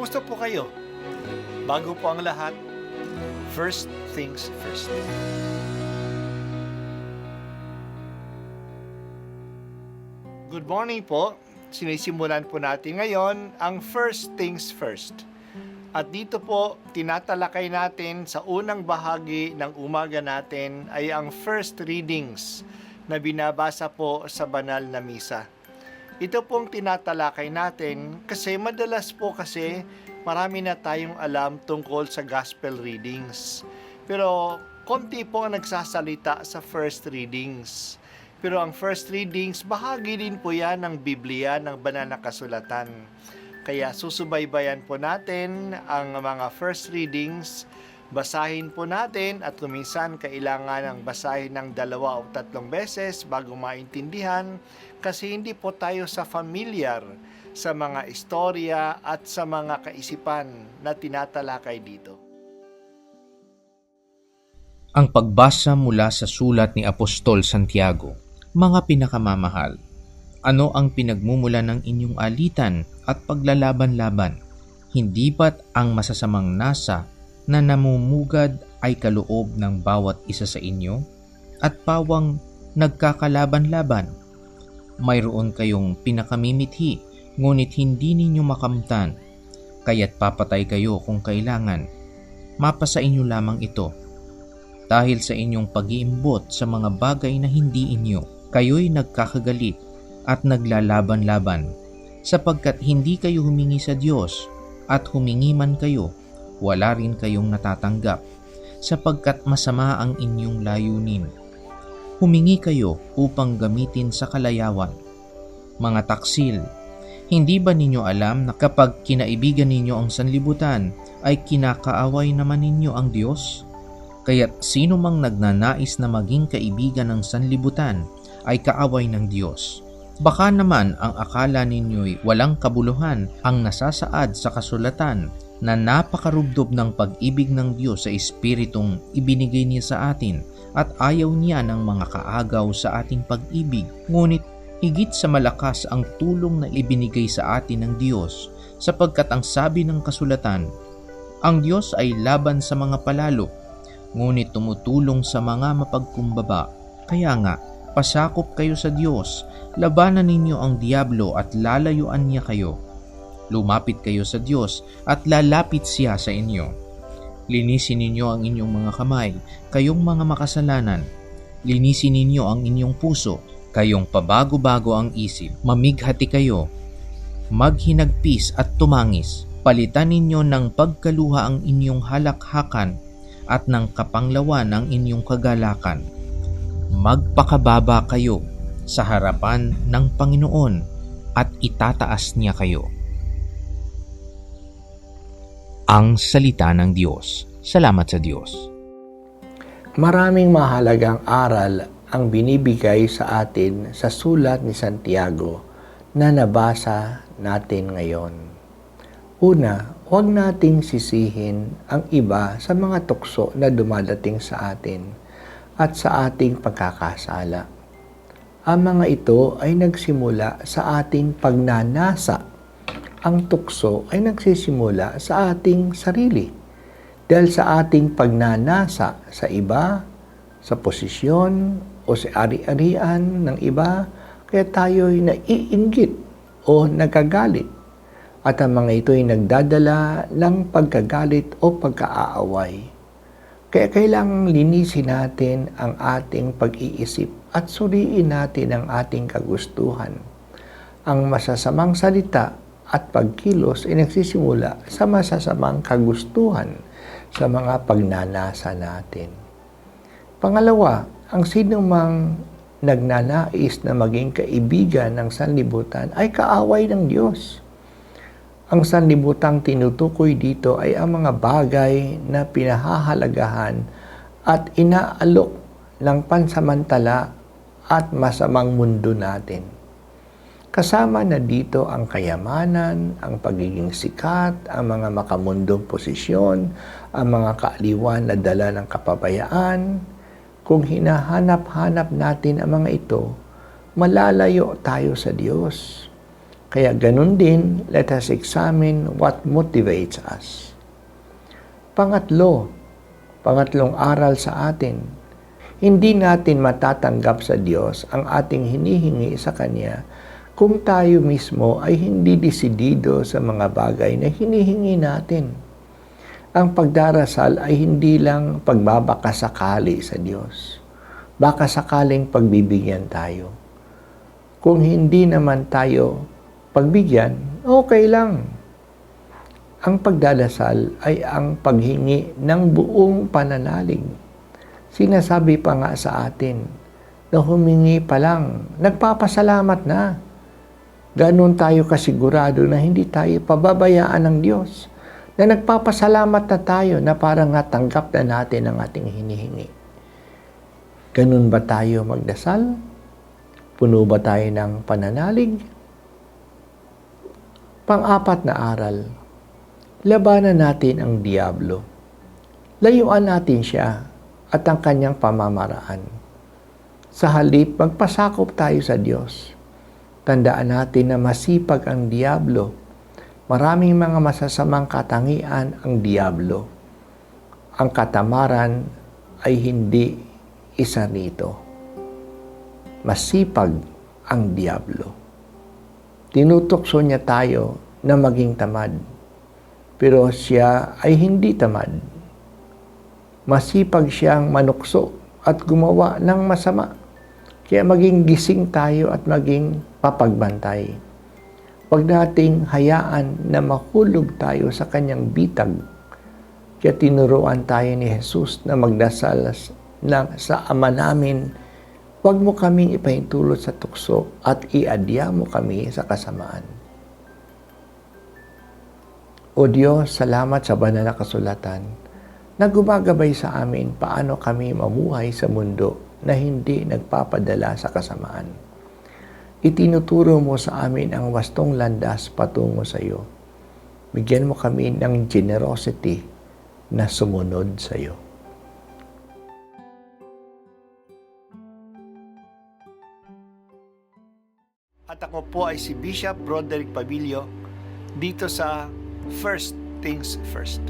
Kumusta po kayo? Bago po ang lahat, first things first. Good morning po. Sinisimulan po natin ngayon ang first things first. At dito po, tinatalakay natin sa unang bahagi ng umaga natin ay ang first readings na binabasa po sa banal na misa. Ito pong tinatalakay natin kasi madalas po kasi marami na tayong alam tungkol sa gospel readings. Pero konti po ang nagsasalita sa first readings. Pero ang first readings, bahagi din po yan ng Biblia, ng banal na kasulatan. Kaya susubaybayan po natin ang mga first readings, basahin po natin at kuminsan kailangan ng basahin ng 2 o 3 beses bago maintindihan kasi hindi po tayo familiar sa mga istorya at sa mga kaisipan na tinatalakay dito. Ang pagbasa mula sa sulat ni Apostol Santiago. Mga pinakamamahal, ano ang pinagmumula ng inyong alitan at paglalaban-laban? Hindi ba't ang masasamang nasa na namumugad ay kaloob ng bawat isa sa inyo? At pawang nagkakalaban-laban? Mayroon kayong pinakamimithi, ngunit hindi ninyo makamtan, kaya't papatay kayo kung kailangan. Mapasa inyo lamang ito. Dahil sa inyong pag-iimbot sa mga bagay na hindi inyo, kayo'y nagkakagalit at naglalaban-laban, sapagkat hindi kayo humingi sa Diyos, at humingi man kayo, wala rin kayong natatanggap, sapagkat masama ang inyong layunin. Humingi kayo upang gamitin sa kalayawan. Mga taksil, hindi ba ninyo alam na kapag kinaibigan ninyo ang sanlibutan, ay kinakaaway naman ninyo ang Diyos? Kaya't sino mang nagnanais na maging kaibigan ng sanlibutan ay kaaway ng Diyos. Baka naman ang akala ninyo'y walang kabuluhan ang nasasaad sa kasulatan na napakarubdob ng pag-ibig ng Diyos sa Espiritong ibinigay niya sa atin at ayaw niya ng mga kaagaw sa ating pag-ibig. Ngunit higit sa malakas ang tulong na ibinigay sa atin ng Diyos sapagkat ang sabi ng kasulatan, ang Diyos ay laban sa mga palalo, ngunit tumutulong sa mga mapagkumbaba. Kaya nga, pasakop kayo sa Diyos, labanan ninyo ang diablo at lalayuan niya kayo. Lumapit kayo sa Diyos at lalapit siya sa inyo. Linisin ninyo ang inyong mga kamay, kayong mga makasalanan. Linisin ninyo ang inyong puso, kayong pabago-bago ang isip. Mamighati kayo, maghinagpis at tumangis. Palitan ninyo ng pagkaluha ang inyong halakhakan at ng kapanglawan ang inyong kagalakan. Magpakababa kayo sa harapan ng Panginoon at itataas niya kayo. Ang salita ng Diyos. Salamat sa Diyos. Maraming mahalagang aral ang binibigay sa atin sa sulat ni Santiago na nabasa natin ngayon. Una, huwag nating sisihin ang iba sa mga tukso na dumadating sa atin at sa ating pagkakasala. Ang mga ito ay nagsimula sa ating pagnanasa. Ang tukso ay nagsisimula sa ating sarili. Dahil sa ating pagnanasa sa iba, sa posisyon o sa ari-arian ng iba, kaya tayo'y naiinggit o nagagalit. At ang mga ito ay nagdadala ng pagkagalit o pagkaaaway. Kaya kailangang linisin natin ang ating pag-iisip at suriin natin ang ating kagustuhan. Ang masasamang salita at pagkilos ay nagsisimula sa masasamang kagustuhan sa mga pagnanasa natin. Pangalawa, ang sinumang nagnanais na maging kaibigan ng sanlibutan ay kaaway ng Diyos. Ang sanlibutang tinutukoy dito ay ang mga bagay na pinahahalagahan at inaalok ng pansamantala at masamang mundo natin. Kasama na dito ang kayamanan, ang pagiging sikat, ang mga makamundong posisyon, ang mga kaaliwan na dala ng kapabayaan. Kung hinahanap-hanap natin ang mga ito, malalayo tayo sa Diyos. Kaya ganun din, let us examine what motivates us. Pangatlong aral sa atin, hindi natin matatanggap sa Diyos ang ating hinihingi sa Kanya kung tayo mismo ay hindi desidido sa mga bagay na hinihingi natin. Ang pagdarasal ay hindi lang pagbabakasakali sa Diyos. Baka sakaling pagbibigyan tayo. Kung hindi naman tayo pagbigyan, okay lang. Ang pagdadasal ay ang paghingi ng buong pananalig. Sinasabi pa nga sa atin na humingi pa lang, nagpapasalamat na. Ganon tayo kasigurado na hindi tayo pababayaan ng Diyos, na nagpapasalamat na tayo na parang natanggap na natin ang ating hinihingi. Ganon ba tayo magdasal? Puno ba tayo ng pananalig? Pang-apat na aral, labanan natin ang Diablo. Layuan natin siya at ang kanyang pamamaraan. Sa halip, magpasakop tayo sa Diyos. Tandaan natin na masipag ang Diablo. Maraming mga masasamang katangian ang Diablo. Ang katamaran ay hindi isa nito. Masipag ang Diablo. Tinutokso niya tayo na maging tamad. Pero siya ay hindi tamad. Masipag siyang manukso at gumawa ng masama. Kaya maging gising tayo at maging papagbantay. Huwag nating hayaan na mahulog tayo sa kanyang bitag. Kaya tinuruan tayo ni Jesus na magdasal sa Ama namin, huwag mo kaming ipahintulot sa tukso at iadya mo kami sa kasamaan. O Diyos, salamat sa banal na kasulatan na gumagabay sa amin paano kami mamuhay sa mundo na hindi nagpapadala sa kasamaan. Itinuturo mo sa amin ang wastong landas patungo sa iyo. Bigyan mo kami ng generosity na sumunod sa iyo. At ako po ay si Bishop Broderick Pabilio dito sa First Things First.